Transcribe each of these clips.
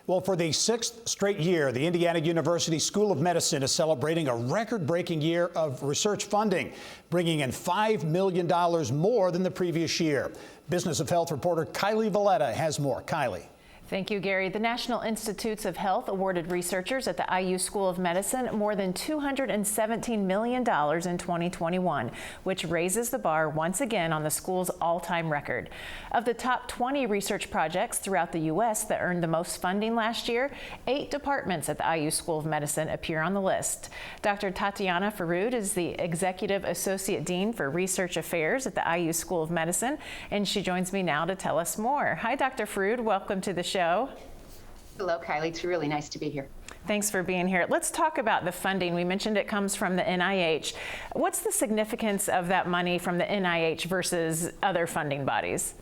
Well, for the sixth straight year, the Indiana University School of Medicine is celebrating a record-breaking year of research funding, bringing in $5 million more than the previous year. Business of Health reporter Kylie Valletta has more. Kylie. Thank you, Gary. The National Institutes of Health awarded researchers at the IU School of Medicine more than $217 million in 2021, which raises the bar once again on the school's all-time record. Of the top 20 research projects throughout the U.S. that earned the most funding last year, 8 departments at the IU School of Medicine appear on the list. Dr. Tatiana Foroud is the Executive Associate Dean for Research Affairs at the IU School of Medicine, and she joins me now to tell us more. Hi, Dr. Foroud. Welcome to the show. Hello, Kylie. It's really nice to be here. Thanks for being here. Let's talk about the funding. We mentioned it comes from the NIH. What's the significance of that money from the NIH versus other funding bodies?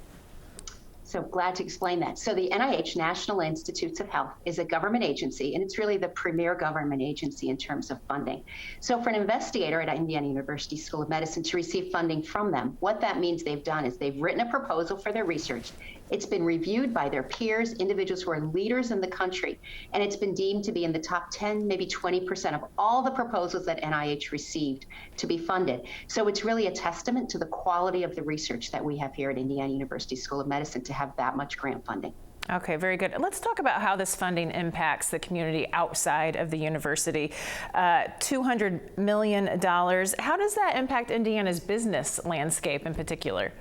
So glad to explain that. So the NIH, National Institutes of Health, is a government agency, and it's really the premier government agency in terms of funding. So for an investigator at Indiana University School of Medicine to receive funding from them, what that means they've done is they've written a proposal for their research. It's been reviewed by their peers, individuals who are leaders in the country, and it's been deemed to be in the top 10, maybe 20% of all the proposals that NIH received to be funded. So it's really a testament to the quality of the research that we have here at Indiana University School of Medicine to have that much grant funding. Okay, very good. Let's talk about how this funding impacts the community outside of the university. $200 million. How does that impact Indiana's business landscape in particular?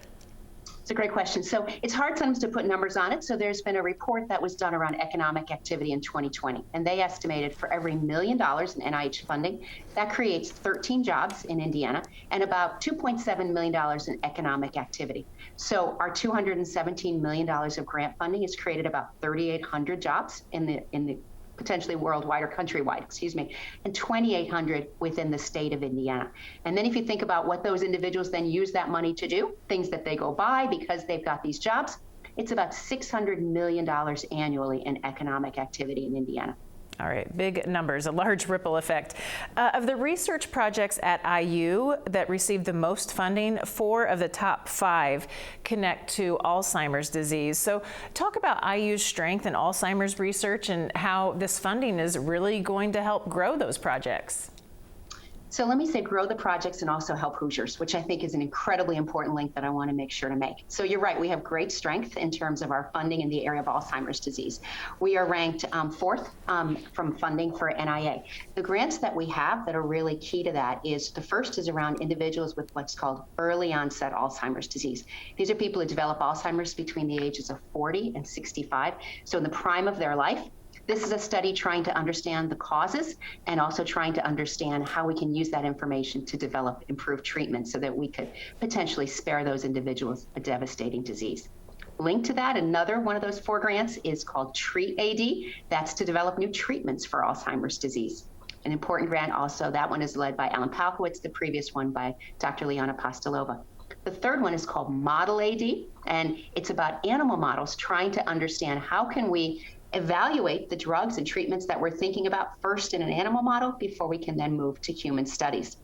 It's a great question. So it's hard sometimes to put numbers on it. So there's been a report that was done around economic activity in 2020, and they estimated for every $1 million in NIH funding, that creates 13 jobs in Indiana and about $2.7 million in economic activity. So our $217 million of grant funding has created about 3,800 jobs in the potentially worldwide or countrywide, and 2,800 within the state of Indiana. And then if you think about what those individuals then use that money to do, things that they go buy because they've got these jobs, it's about $600 million annually in economic activity in Indiana. All right, big numbers, a large ripple effect. Of the research projects at IU that received the most funding, 4 of the top 5 connect to Alzheimer's disease. So talk about IU's strength in Alzheimer's research and how this funding is really going to help grow those projects. So let me say grow the projects and also help Hoosiers, which I think is an incredibly important link that I want to make sure to make. So you're right, we have great strength in terms of our funding in the area of Alzheimer's disease. We are ranked 4th from funding for NIA. The grants that we have that are really key to that is the first is around individuals with what's called early onset Alzheimer's disease. These are people who develop Alzheimer's between the ages of 40 and 65, so in the prime of their life. This is a study trying to understand the causes and also trying to understand how we can use that information to develop improved treatment so that we could potentially spare those individuals a devastating disease. Linked to that, another one of those 4 grants is called Treat AD. That's to develop new treatments for Alzheimer's disease. An important grant also, that one is led by Alan Palkowitz, the previous one by Dr. Liana Pastelova. The third one is called Model AD, and it's about animal models trying to understand how can we evaluate the drugs and treatments that we're thinking about first in an animal model before we can then move to human studies.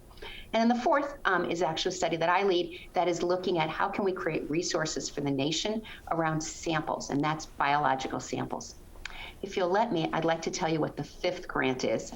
And then the fourth is actually a study that I lead that is looking at how can we create resources for the nation around samples, and that's biological samples. If you'll let me, I'd like to tell you what the 5th grant is.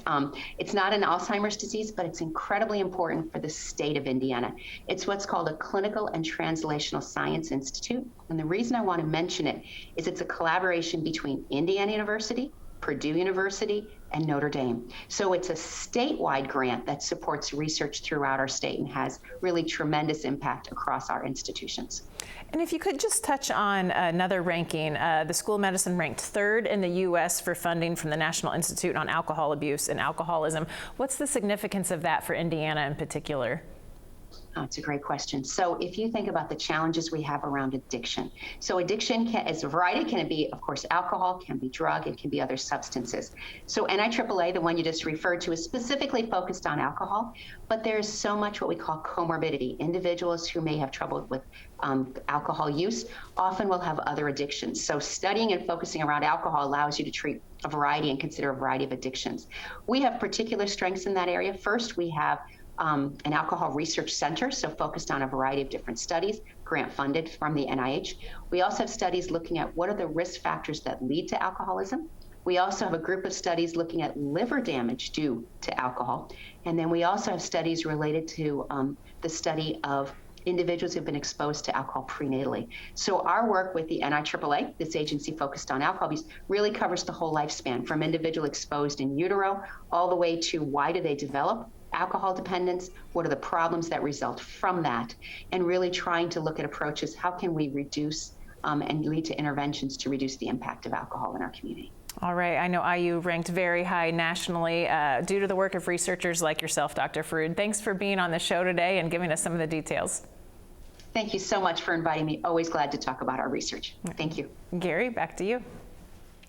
It's not an Alzheimer's disease, but it's incredibly important for the state of Indiana. It's what's called a Clinical and Translational Science Institute. And the reason I want to mention it is it's a collaboration between Indiana University, Purdue University, and Notre Dame. So it's a statewide grant that supports research throughout our state and has really tremendous impact across our institutions. And if you could just touch on another ranking, the School of Medicine ranked 3rd in the U.S. for funding from the National Institute on Alcohol Abuse and Alcoholism. What's the significance of that for Indiana in particular? Oh, it's a great question. So if you think about the challenges we have around addiction, so addiction is a variety. Can it be, of course, alcohol, can be drug, it can be other substances. So NIAAA, the one you just referred to, is specifically focused on alcohol, but there's so much what we call comorbidity. Individuals who may have trouble with alcohol use often will have other addictions. So studying and focusing around alcohol allows you to treat a variety and consider a variety of addictions. We have particular strengths in that area. First, we have an alcohol research center, so focused on a variety of different studies, grant funded from the NIH. We also have studies looking at what are the risk factors that lead to alcoholism. We also have a group of studies looking at liver damage due to alcohol. And then we also have studies related to the study of individuals who've been exposed to alcohol prenatally. So our work with the NIAAA, this agency focused on alcohol abuse, really covers the whole lifespan, from individual exposed in utero all the way to why do they develop alcohol dependence, what are the problems that result from that, and really trying to look at approaches, how can we reduce and lead to interventions to reduce the impact of alcohol in our community. All right, I know IU ranked very high nationally due to the work of researchers like yourself, Dr. Foroud. Thanks for being on the show today and giving us some of the details. Thank you so much for inviting me. Always glad to talk about our research. Thank you. Gary, back to you.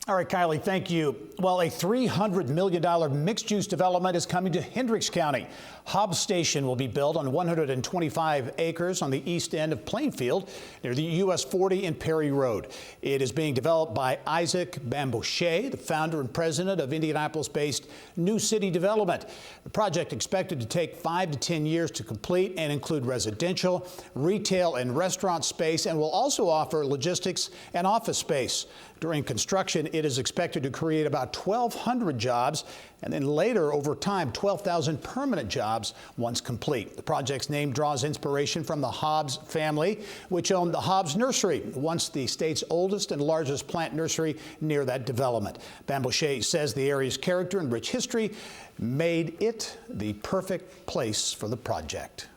All right, Kylie, thank you. Well, a $300 million mixed-use development is coming to Hendricks County. Hobbs Station will be built on 125 acres on the east end of Plainfield near the US 40 and Perry Road. It is being developed by Isaac Bambouche, the founder and president of Indianapolis-based New City Development. The project expected to take 5 to 10 years to complete and include residential, retail, and restaurant space, and will also offer logistics and office space. During construction, it is expected to create about 1,200 jobs, and then later, over time, 12,000 permanent jobs once complete. The project's name draws inspiration from the Hobbs family, which owned the Hobbs Nursery, once the state's oldest and largest plant nursery near that development. Bambouche says the area's character and rich history made it the perfect place for the project.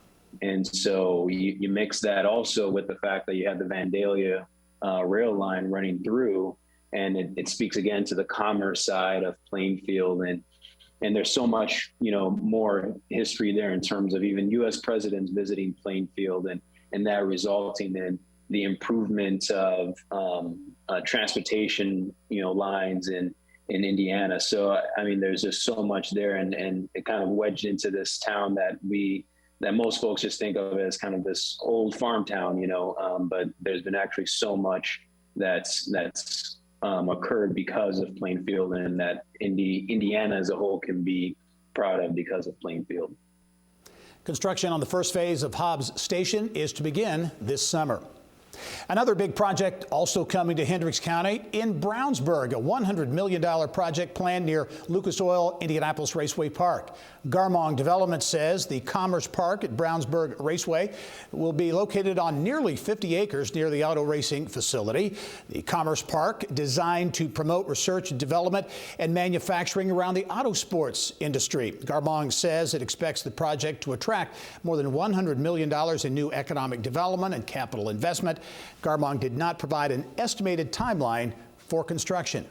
And so you mix that also with the fact that you have the Vandalia rail line running through, and it speaks again to the commerce side of Plainfield, and there's so much more history there in terms of even U.S. presidents visiting Plainfield, and that resulting in the improvement of transportation lines in Indiana. So I mean, there's just so much there, and it kind of wedged into this town that most folks just think of as kind of this old farm town, but there's been actually so much that's occurred because of Plainfield, and that Indiana as a whole can be proud of because of Plainfield. Construction on the first phase of Hobbs Station is to begin this summer. Another big project also coming to Hendricks County in Brownsburg, a $100 million project planned near Lucas Oil Indianapolis Raceway Park. Garmong Development says the Commerce Park at Brownsburg Raceway will be located on nearly 50 acres near the auto racing facility. The Commerce Park, designed to promote research and development and manufacturing around the auto sports industry. Garmong says it expects the project to attract more than $100 million in new economic development and capital investment. Garmong did not provide an estimated timeline for construction.